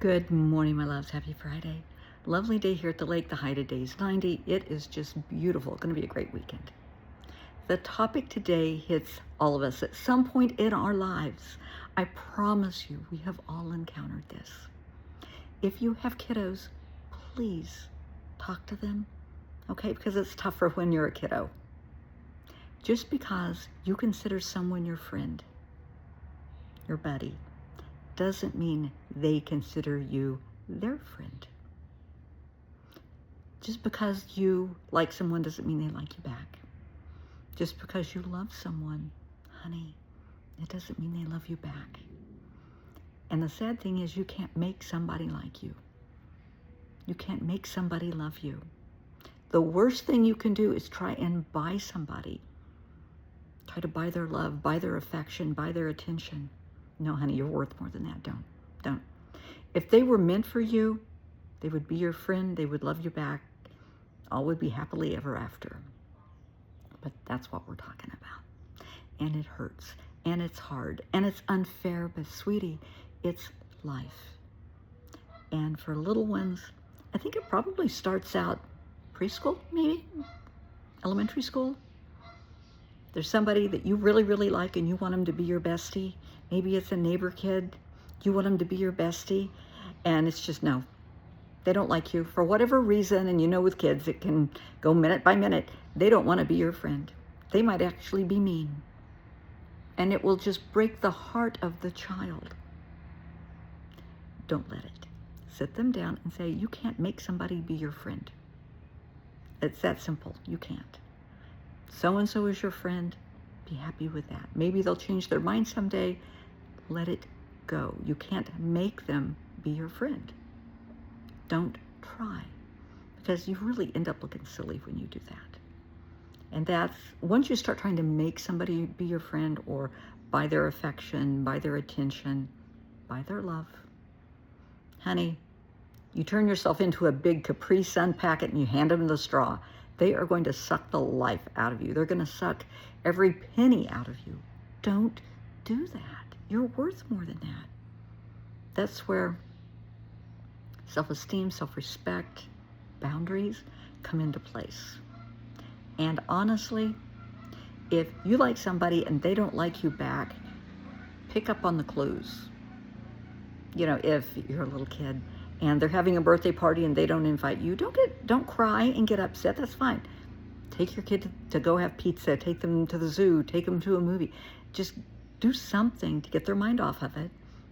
Good morning, my loves. Happy Friday. Lovely day here at the lake. The high today is 90. It is just beautiful. It's going to be a great weekend. The topic today hits all of us at some point in our lives. I promise you, we have all encountered this. If you have kiddos, please talk to them, okay? Because it's tougher when you're a kiddo. Just because you consider someone your friend, your buddy, doesn't mean they consider you their friend. Just because you like someone doesn't mean they like you back. Just because you love someone, honey, it doesn't mean they love you back. And the sad thing is you can't make somebody like you. You can't make somebody love you. The worst thing you can do is try and buy somebody. Try to buy their love, buy their affection, buy their attention. No, honey, you're worth more than that. Don't. If they were meant for you, they would be your friend. They would love you back. All would be happily ever after. But that's what we're talking about. And it hurts. And it's hard. And it's unfair. But sweetie, it's life. And for little ones, I think it probably starts out preschool, maybe? Elementary school? There's somebody that you really, really like and you want them to be your bestie. Maybe it's a neighbor kid. You want them to be your bestie. And it's just no. They don't like you for whatever reason. And you know with kids, it can go minute by minute. They don't want to be your friend. They might actually be mean. And it will just break the heart of the child. Don't let it. Sit them down and say, you can't make somebody be your friend. It's that simple. You can't. So-and-so is your friend. Be happy with that. Maybe they'll change their mind someday. Let it go. You can't make them be your friend. Don't try. Because you really end up looking silly when you do that. And that's, once you start trying to make somebody be your friend or buy their affection, buy their attention, buy their love, honey, you turn yourself into a big Capri Sun packet and you hand them the straw. They are going to suck the life out of you. They're going to suck every penny out of you. Don't do that. You're worth more than that. That's where self-esteem, self-respect, boundaries come into place. And honestly, if you like somebody and they don't like you back, pick up on the clues. You know, if you're a little kid and they're having a birthday party and they don't invite you, don't cry and get upset. That's fine. Take your kid to go have pizza, take them to the zoo, take them to a movie. Just do something to get their mind off of it,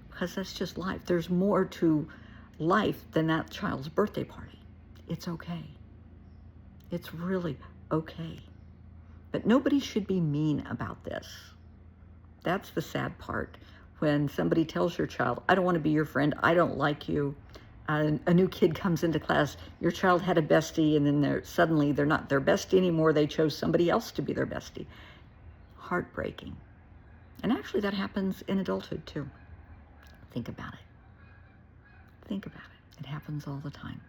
because that's just life. There's more to life than that child's birthday party. It's okay. It's really okay. But nobody should be mean about this. That's the sad part. When somebody tells your child, I don't want to be your friend, I don't like you. A new kid comes into class, your child had a bestie, and then suddenly they're not their bestie anymore. They chose somebody else to be their bestie. Heartbreaking. And actually that happens in adulthood too. Think about it. Think about it. It happens all the time.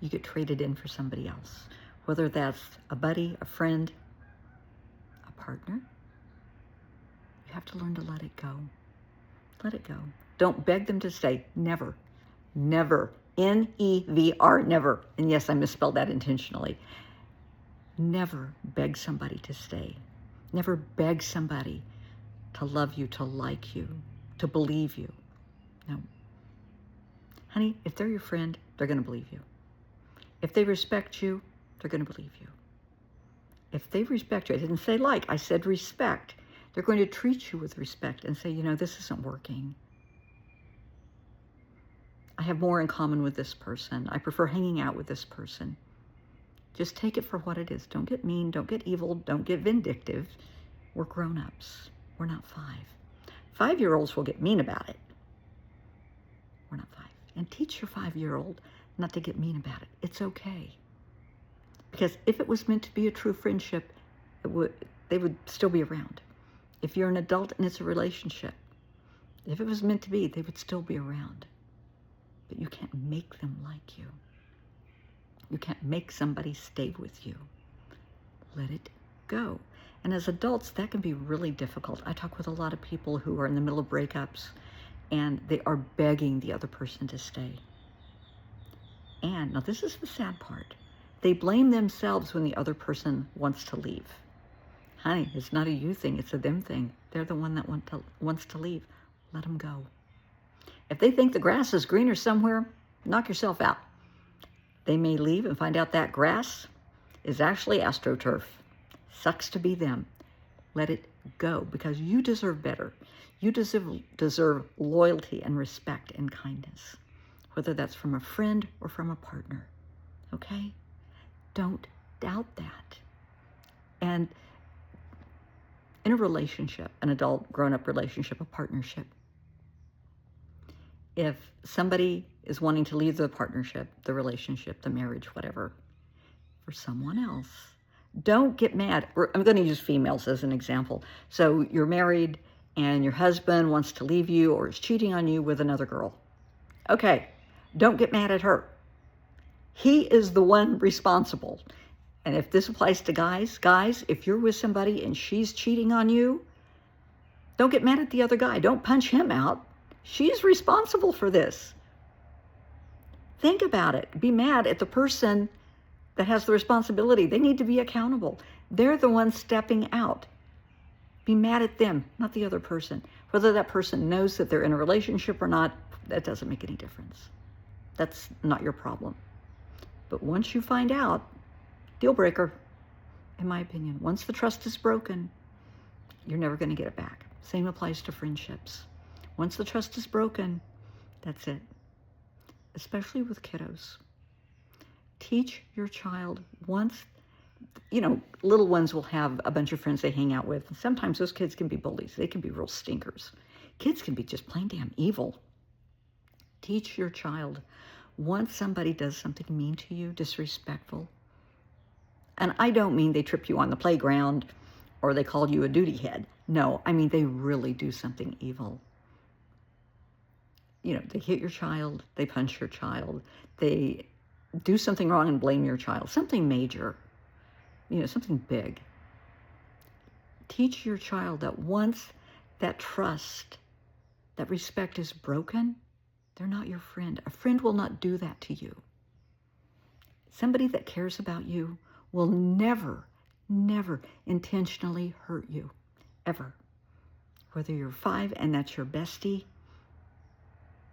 You get traded in for somebody else. Whether that's a buddy, a friend, a partner. You have to learn to let it go. Let it go. Don't beg them to stay. Never. Never. N-E-V-R, never. And yes, I misspelled that intentionally. Never beg somebody to stay. Never beg somebody to love you, to like you, to believe you. No. Honey, if they're your friend, they're going to believe you. If they respect you, they're going to believe you. If they respect you, I didn't say like, I said respect. They're going to treat you with respect and say, you know, this isn't working. I have more in common with this person. I prefer hanging out with this person. Just take it for what it is. Don't get mean. Don't get evil. Don't get vindictive. We're grown-ups. We're not 5. 5-year-olds will get mean about it. We're not 5. And teach your 5-year-old not to get mean about it. It's okay. Because if it was meant to be a true friendship, they would still be around. If you're an adult and it's a relationship, if it was meant to be, they would still be around. But you can't make them like you. You can't make somebody stay with you. Let it go. And as adults, that can be really difficult. I talk with a lot of people who are in the middle of breakups, and they are begging the other person to stay. And now this is the sad part. They blame themselves when the other person wants to leave. Honey, it's not a you thing, it's a them thing. They're the one that wants to leave. Let them go. If they think the grass is greener somewhere, knock yourself out. They may leave and find out that grass is actually AstroTurf. Sucks to be them. Let it go, because you deserve better. You deserve loyalty and respect and kindness, whether that's from a friend or from a partner. Okay? Don't doubt that. And in a relationship, an adult grown-up relationship, a partnership, if somebody is wanting to leave the partnership, the relationship, the marriage, whatever, for someone else, don't get mad. I'm going to use females as an example. So you're married and your husband wants to leave you or is cheating on you with another girl. Okay, don't get mad at her. He is the one responsible. And if this applies to guys, if you're with somebody and she's cheating on you, don't get mad at the other guy. Don't punch him out. She's responsible for this. Think about it. Be mad at the person that has the responsibility. They need to be accountable. They're the ones stepping out. Be mad at them, not the other person. Whether that person knows that they're in a relationship or not, that doesn't make any difference. That's not your problem. But once you find out, deal breaker, in my opinion. Once the trust is broken, you're never going to get it back. Same applies to friendships. Once the trust is broken, that's it. Especially with kiddos. Teach your child once, little ones will have a bunch of friends they hang out with. Sometimes those kids can be bullies. They can be real stinkers. Kids can be just plain damn evil. Teach your child once somebody does something mean to you, disrespectful, and I don't mean they trip you on the playground or they call you a duty head. No, I mean they really do something evil. They hit your child, they punch your child, they do something wrong and blame your child, something major, something big. Teach your child that once that trust, that respect is broken, they're not your friend. A friend will not do that to you. Somebody that cares about you will never, never intentionally hurt you, ever. Whether you're 5 and that's your bestie,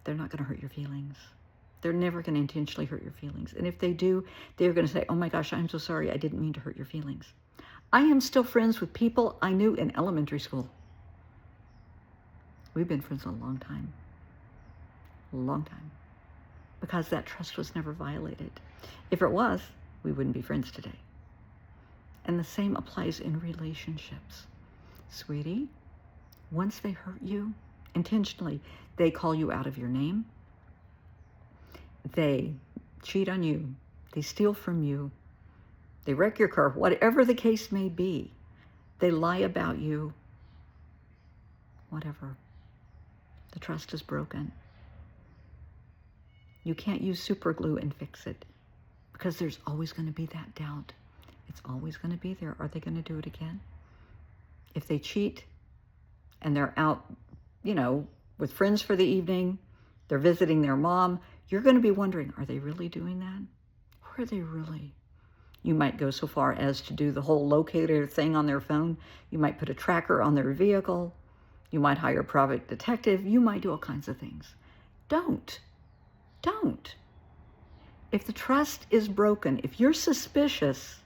they're not going to hurt your feelings. They're never going to intentionally hurt your feelings. And if they do, they're going to say, oh my gosh, I'm so sorry. I didn't mean to hurt your feelings. I am still friends with people I knew in elementary school. We've been friends a long time. A long time. Because that trust was never violated. If it was, we wouldn't be friends today. And the same applies in relationships. Sweetie, once they hurt you, intentionally, they call you out of your name. They cheat on you. They steal from you. They wreck your car, whatever the case may be. They lie about you. Whatever. The trust is broken. You can't use super glue and fix it because there's always going to be that doubt. It's always going to be there. Are they going to do it again? If they cheat and they're out, with friends for the evening, they're visiting their mom, you're going to be wondering, are they really doing that? Or are they really? You might go so far as to do the whole locator thing on their phone. You might put a tracker on their vehicle. You might hire a private detective. You might do all kinds of things. Don't. If the trust is broken, if you're suspicious,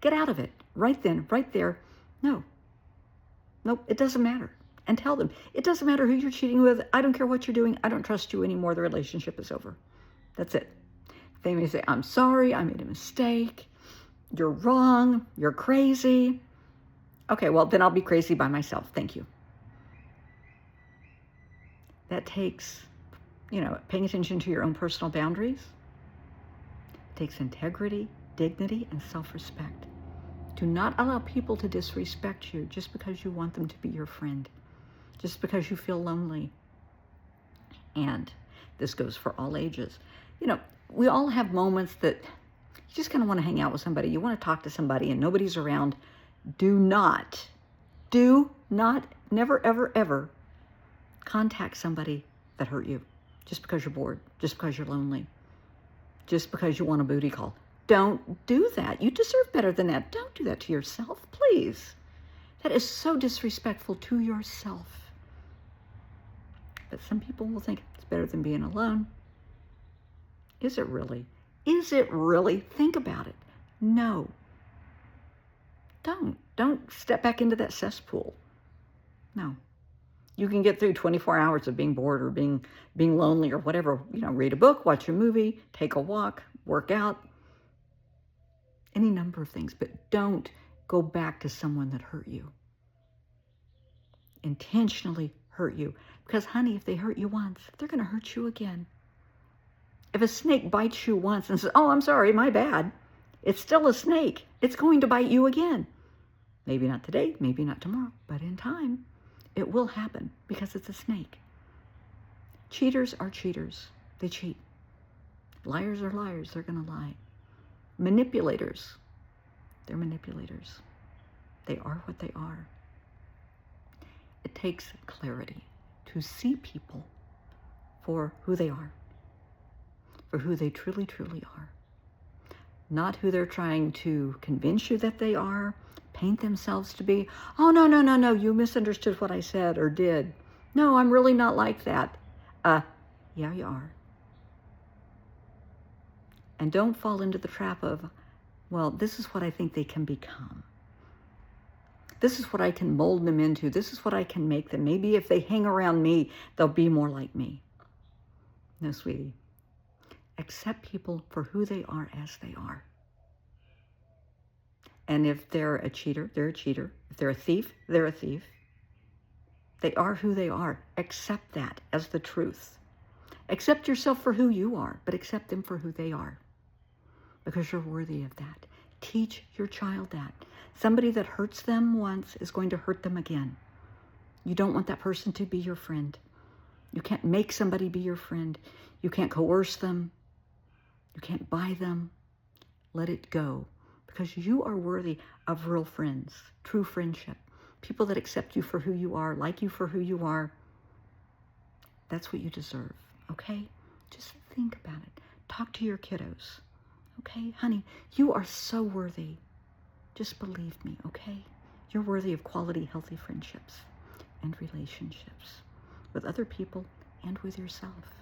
get out of it. Right then, right there. No, it doesn't matter. And tell them, it doesn't matter who you're cheating with. I don't care what you're doing. I don't trust you anymore. The relationship is over. That's it. They may say, I'm sorry. I made a mistake. You're wrong. You're crazy. Okay, well, then I'll be crazy by myself. Thank you. That takes, paying attention to your own personal boundaries. It takes integrity, dignity, and self-respect. Do not allow people to disrespect you just because you want them to be your friend, just because you feel lonely. And this goes for all ages. We all have moments that you just kind of want to hang out with somebody. You want to talk to somebody and nobody's around. Do not, never, ever, ever contact somebody that hurt you, just because you're bored, just because you're lonely, just because you want a booty call. Don't do that. You deserve better than that. Don't do that to yourself, please. That is so disrespectful to yourself. But some people will think it's better than being alone. Is it really? Is it really? Think about it. No. Don't step back into that cesspool. No. You can get through 24 hours of being bored or being lonely or whatever. Read a book, watch a movie, take a walk, work out, any number of things. But don't go back to someone that hurt you. Intentionally hurt you. Because, honey, if they hurt you once, they're going to hurt you again. If a snake bites you once and says, oh, I'm sorry, my bad, it's still a snake. It's going to bite you again. Maybe not today, maybe not tomorrow, but in time, it will happen because it's a snake. Cheaters are cheaters. They cheat. Liars are liars. They're going to lie. Manipulators, they're manipulators. They are what they are. It takes clarity to see people for who they are, for who they truly, truly are. Not who they're trying to convince you that they are, paint themselves to be. Oh, no, you misunderstood what I said or did. No, I'm really not like that. Yeah, you are. And don't fall into the trap of, well, this is what I think they can become. This is what I can mold them into. This is what I can make them. Maybe if they hang around me, they'll be more like me. No, sweetie. Accept people for who they are as they are. And if they're a cheater, they're a cheater. If they're a thief, they're a thief. They are who they are. Accept that as the truth. Accept yourself for who you are, but accept them for who they are. Because you're worthy of that. Teach your child that. Somebody that hurts them once is going to hurt them again. You don't want that person to be your friend. You can't make somebody be your friend. You can't coerce them. You can't buy them. Let it go. Because you are worthy of real friends, true friendship. People that accept you for who you are, like you for who you are. That's what you deserve, okay? Just think about it. Talk to your kiddos, okay? Honey, you are so worthy. Just believe me, okay? You're worthy of quality, healthy friendships and relationships with other people and with yourself.